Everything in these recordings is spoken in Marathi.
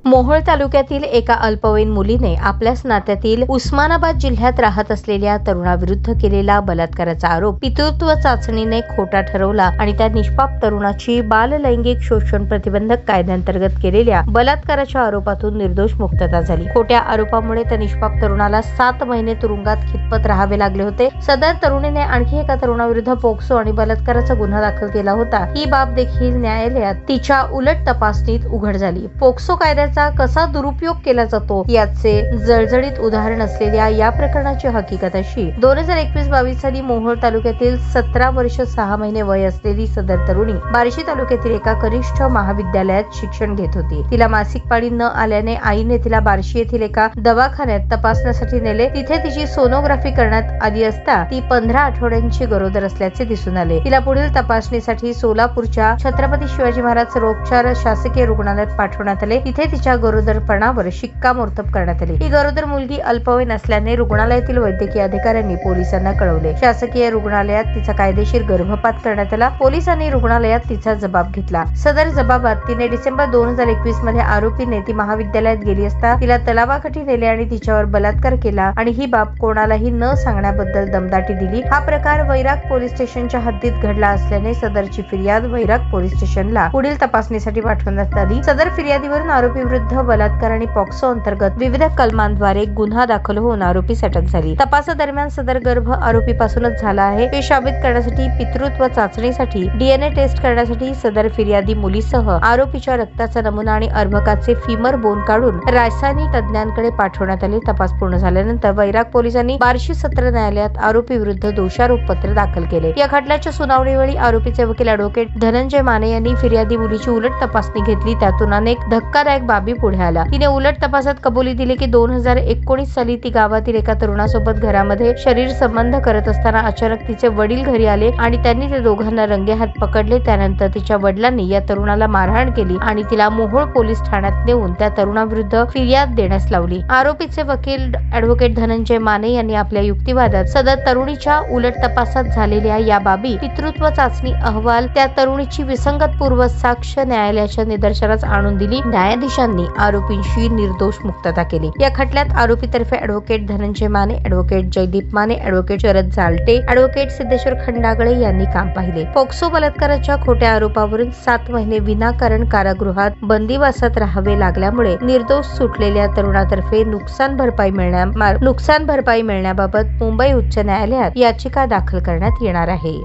मोहोळ तालुक्यातील एका अल्पवयीन मुलीने आपल्याच नात्यातील उस्मानाबाद जिल्ह्यात राहत असलेल्या तरुणाविरुद्ध केलेला बलात्काराचा आरोप पितृत्व चाचणीने खोटा ठरवला आणि त्या निष्पाप तरुणाची बाल लैंगिक शोषण प्रतिबंधक कायद्याअंतर्गत केलेल्या बलात्काराच्या आरोपातून निर्दोष मुक्तता झाली। खोट्या आरोपामुळे त्या निष्पाप तरुणाला 7 महिने तुरुंगात खितपत राहावे लागले होते। सदर तरुणीने आणखी एका तरुणाविरुद्ध पोक्सो आणि बलात्काराचा गुन्हा दाखल केला होता। ही बाब देखील न्यायालयात तिच्या उलट तपासणीत उघड झाली। पोक्सो कायद्याचा कसा दुरुपयोग केला जातो याचे जळजळीत उदाहरण असलेल्या या प्रकरणाची हकीकत अशी 2021-22 साली मोहोळ तालुक्यातील 17 वर्ष 6 महिने वय असलेली सदर तरुणी बार्शी तालुक्यातील एका कनिष्ठ महाविद्यालयात शिक्षण घेत होती। तिला मासिक पाळी न आल्याने आईने तिला बार्शी येथील एका दवाखान्यात तपासण्यासाठी नेले। तिथे तिची सोनोग्राफी करण्यात आली असता ती 15 आठवड्यांची गरोदर असल्याचे दिसून आले। तिला पुढील तपासणीसाठी सोलापूरच्या छत्रपती शिवाजी महाराज सर्वोपचार शासकीय रुग्णालयात पाठवण्यात आले। तिथे तिच्या गरोदरपणावर शिक्कामोर्तब करण्यात आले। ही गरोदर मुलगी अल्पवयीन असल्याने रुग्णालयातील वैद्यकीय अधिकाऱ्यांनी पोलिसांना कळवले। शासकीय रुग्णालयात तिचा कायदेशीर गर्भपात करण्यात आला। पोलिसांनी रुग्णालयात तिचा जबाब घेतला। सदर जबाबात तिने डिसेंबर 2021 मध्ये आरोपीने ती महाविद्यालयात गेली असता तिला तलावाकाठी नेले आणि तिच्यावर बलात्कार केला आणि ही बाब कोणालाही न सांगण्याबद्दल दमदाटी दिली। हा प्रकार वैराग पोलीस स्टेशनच्या हद्दीत घडला असल्याने सदरची फिर्याद वैराग पोलीस स्टेशनला पुढील तपासणीसाठी पाठवण्यात आली। सदर फिर्यादीवरून आरोपी विरुद्ध बलात्कार आणि पॉक्सो अंतर्गत विविध कलमांद्वारे गुन्हा दाखल होऊन आरोपीस अटक झाली। तपासादरम्यान सदर गर्भ आरोपीपासूनच झाला आहे हे साबित करण्यासाठी पितृत्व चाचणीसाठी DNA टेस्ट करण्यासाठी सदर फिर्यादी मुलीसह आरोपीच्या रक्ताचा नमुना आणि अर्भकाचे फिमर बोन काढून रासायनिक तज्ञांकडे पाठवण्यात आले। तपास पूर्ण झाल्यानंतर वैराग पोलिसांनी बार्शी सत्र न्यायालयात आरोपी विरुद्ध दोषारोप पत्र दाखल केले। या खटल्याच्या सुनावणीवेळी आरोपीचे वकील ॲडव्होकेट धनंजय माने यांनी फिर्यादी मुलीची उलट तपासणी घेतली। त्यातून अनेक धक्कादायक बाबी पुढे आला। तिने उलट तपासात कबुली दिली की 2019 साली ती गावातील एका तरुणासोबत घरामध्ये शरीर संबंध करत असताना अचानक तिचे वडील घरी आले आणि त्यांनी ते दोघांना रंगेहात पकडले। त्यानंतर तिच्या वडिलांनी या तरुणाला मारहाण केली आणि तिला मोहोळ पोलीस ठाण्यात नेऊन त्या तरुणाविरुद्ध फिर्याद देण्यास लावली। आरोपीचे वकील ॲडव्होकेट धनंजय माने यांनी आपल्या युक्तिवादात सदर तरुणीच्या उलट तपासात झालेल्या या बाबी पितृत्व चाचणी अहवाल त्या तरुणीची विसंगत पूर्व साक्ष न्यायालयाच्या निदर्शनास आणून दिली। न्यायाधीशांनी आरोपींची निर्दोष मुक्तता केली। या खटल्यात आरोपीतर्फे advocate Dhananjay Mane, advocate Jaydeep Mane, advocate Sharad Jalte, advocate Siddheshwar Khandagale यांनी काम पाहिले। पोक्सो बलात्काराच्या खोट्या आरोपावरून 7 महिने विनाकारण कारागृहात बंदिवासात राहावे लागल्यामुळे निर्दोष सुटलेल्या तरुणातर्फे नुकसान भरपाई मिळण्याबाबत मुंबई उच्च न्यायालयात याचिका दाखल करण्यात येणार आहे।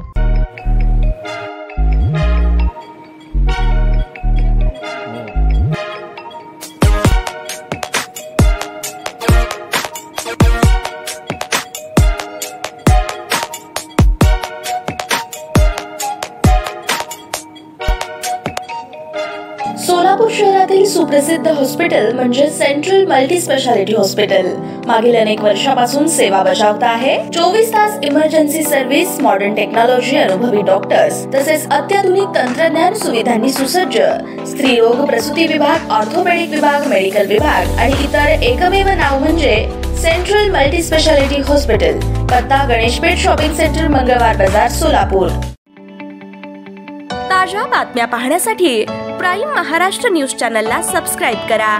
सोलापूर शहरातील सुप्रसिद्ध हॉस्पिटल म्हणजे सेंट्रल मल्टी स्पेशालिटी हॉस्पिटल मागील अनेक वर्षापासून सेवा बजावत आहे। 24 तास इमर्जन्सी सर्व्हिस, मॉडर्न टेक्नॉलॉजी, अनुभवी डॉक्टर्स तसेच अत्याधुनिक तंत्रज्ञान सुविधांनी सुसज्ज स्त्रीरोग प्रसूती विभाग, ऑर्थोपेडिक विभाग, मेडिकल विभाग आणि इतर एकमेव नाव म्हणजे सेंट्रल मल्टी स्पेशालिटी हॉस्पिटल। पत्ता गणेशपेठ शॉपिंग सेंटर, मंगळवार बाजार, सोलापूर। ताज्या बातम्या पाहण्यासाठी प्राईम महाराष्ट्र न्यूज चॅनलला सबस्क्राईब करा।